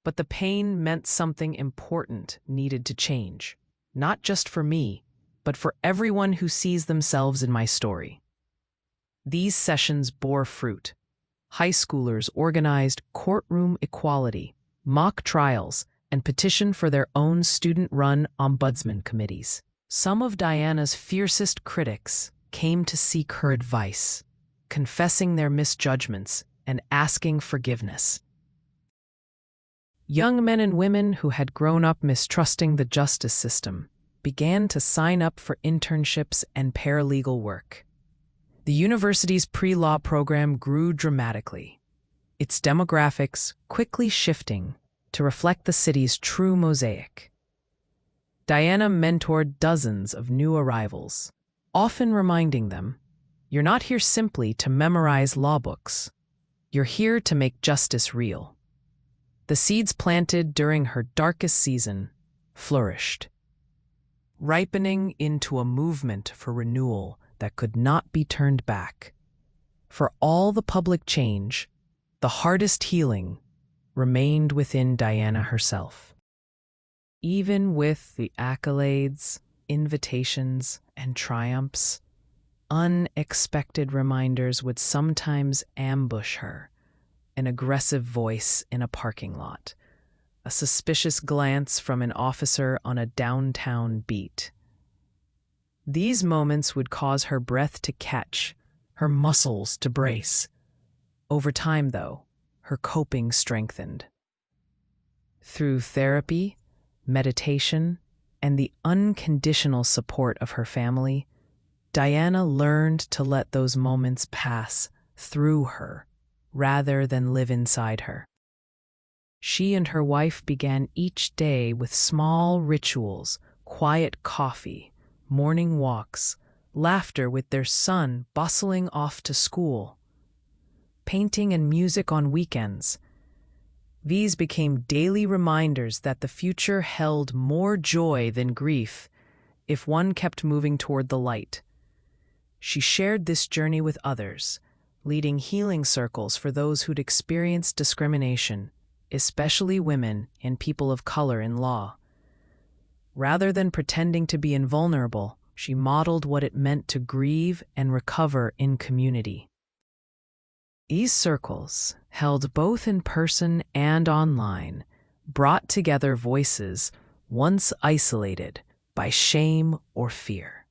But the pain meant something important needed to change, not just for me, but for everyone who sees themselves in my story. These sessions bore fruit. High schoolers organized courtroom equality, mock trials, and petitioned for their own student-run ombudsman committees. Some of Diana's fiercest critics came to seek her advice, confessing their misjudgments and asking forgiveness. Young men and women who had grown up mistrusting the justice system began to sign up for internships and paralegal work. The university's pre-law program grew dramatically, its demographics quickly shifting to reflect the city's true mosaic. Diana mentored dozens of new arrivals, often reminding them, "You're not here simply to memorize law books. You're here to make justice real." The seeds planted during her darkest season flourished, ripening into a movement for renewal that could not be turned back. For all the public change, the hardest healing remained within Diana herself. Even with the accolades, invitations, and triumphs, unexpected reminders would sometimes ambush her: an aggressive voice in a parking lot, a suspicious glance from an officer on a downtown beat. These moments would cause her breath to catch, her muscles to brace. Over time, though, her coping strengthened. Through therapy, meditation, and the unconditional support of her family, Diana learned to let those moments pass through her rather than live inside her. She and her wife began each day with small rituals: quiet coffee, morning walks, laughter with their son bustling off to school, painting and music on weekends. These became daily reminders that the future held more joy than grief if one kept moving toward the light. She shared this journey with others, leading healing circles for those who'd experienced discrimination, especially women and people of color in law. Rather than pretending to be invulnerable, she modeled what it meant to grieve and recover in community. These circles, held both in person and online, brought together voices once isolated by shame or fear.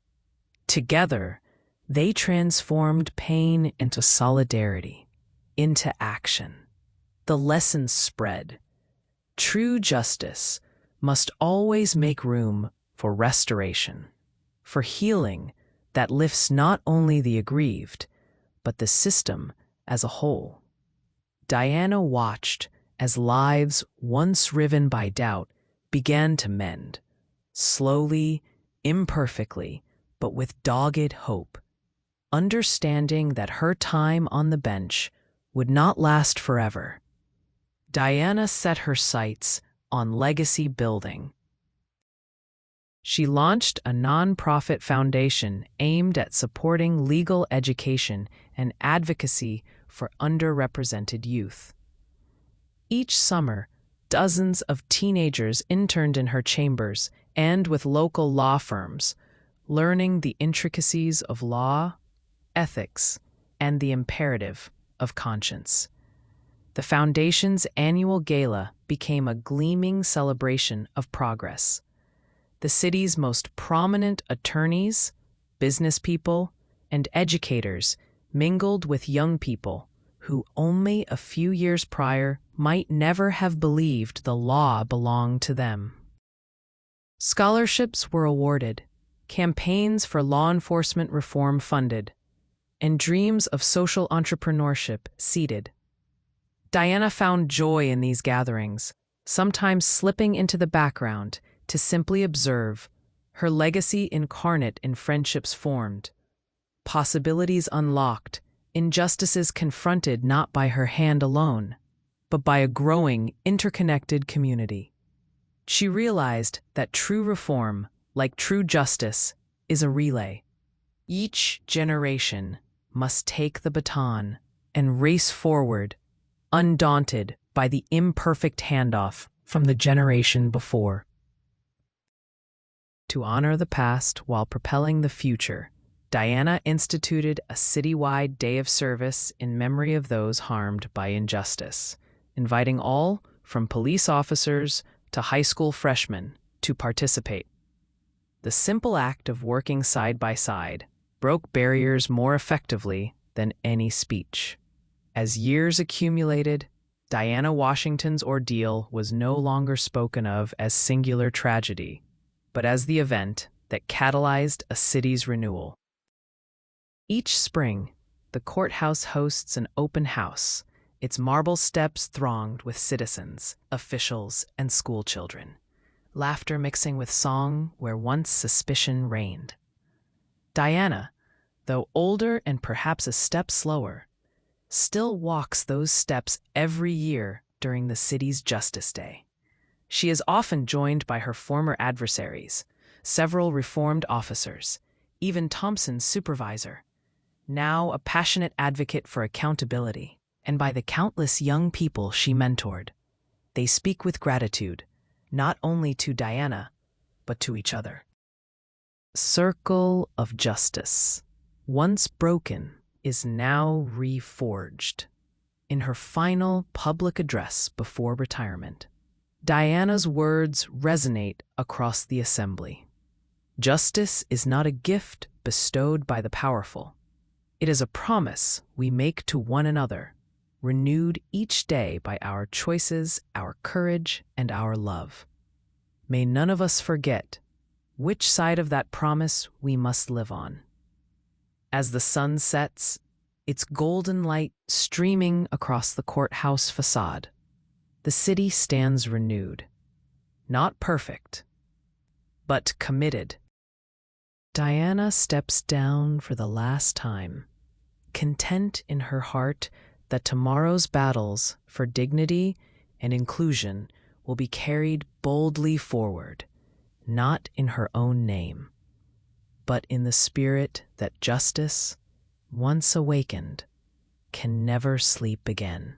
Together, they transformed pain into solidarity, into action. The lessons spread. True justice must always make room for restoration, for healing that lifts not only the aggrieved, but the system as a whole. Diana watched as lives once riven by doubt began to mend, slowly, imperfectly, but with dogged hope, understanding that her time on the bench would not last forever. Diana set her sights on legacy building. She launched a nonprofit foundation aimed at supporting legal education and advocacy for underrepresented youth. Each summer, dozens of teenagers interned in her chambers and with local law firms, learning the intricacies of law, ethics, and the imperative of conscience. The foundation's annual gala became a gleaming celebration of progress. The city's most prominent attorneys, business people, and educators mingled with young people who only a few years prior might never have believed the law belonged to them. Scholarships were awarded, campaigns for law enforcement reform funded, and dreams of social entrepreneurship seeded. Diana found joy in these gatherings, sometimes slipping into the background to simply observe, her legacy incarnate in friendships formed, possibilities unlocked, injustices confronted not by her hand alone, but by a growing, interconnected community. She realized that true reform, like true justice, is a relay. Each generation must take the baton and race forward, undaunted by the imperfect handoff from the generation before. To honor the past while propelling the future, Diana instituted a citywide day of service in memory of those harmed by injustice, inviting all, from police officers to high school freshmen, to participate. The simple act of working side by side broke barriers more effectively than any speech. As years accumulated, Diana Washington's ordeal was no longer spoken of as singular tragedy, but as the event that catalyzed a city's renewal. Each spring, the courthouse hosts an open house, its marble steps thronged with citizens, officials, and schoolchildren, laughter mixing with song where once suspicion reigned. Diana, though older and perhaps a step slower, still walks those steps every year during the city's Justice Day. She is often joined by her former adversaries, several reformed officers, even Thompson's supervisor, now a passionate advocate for accountability, and by the countless young people she mentored. They speak with gratitude, not only to Diana, but to each other. Circle of Justice. once broken, is now reforged. In her final public address before retirement, Diana's words resonate across the assembly. Justice is not a gift bestowed by the powerful. It is a promise we make to one another, renewed each day by our choices, our courage, and our love. May none of us forget which side of that promise we must live on. As the sun sets, its golden light streaming across the courthouse facade, the city stands renewed, not perfect, but committed. Diana steps down for the last time, content in her heart that tomorrow's battles for dignity and inclusion will be carried boldly forward, not in her own name, but in the spirit that justice, once awakened, can never sleep again.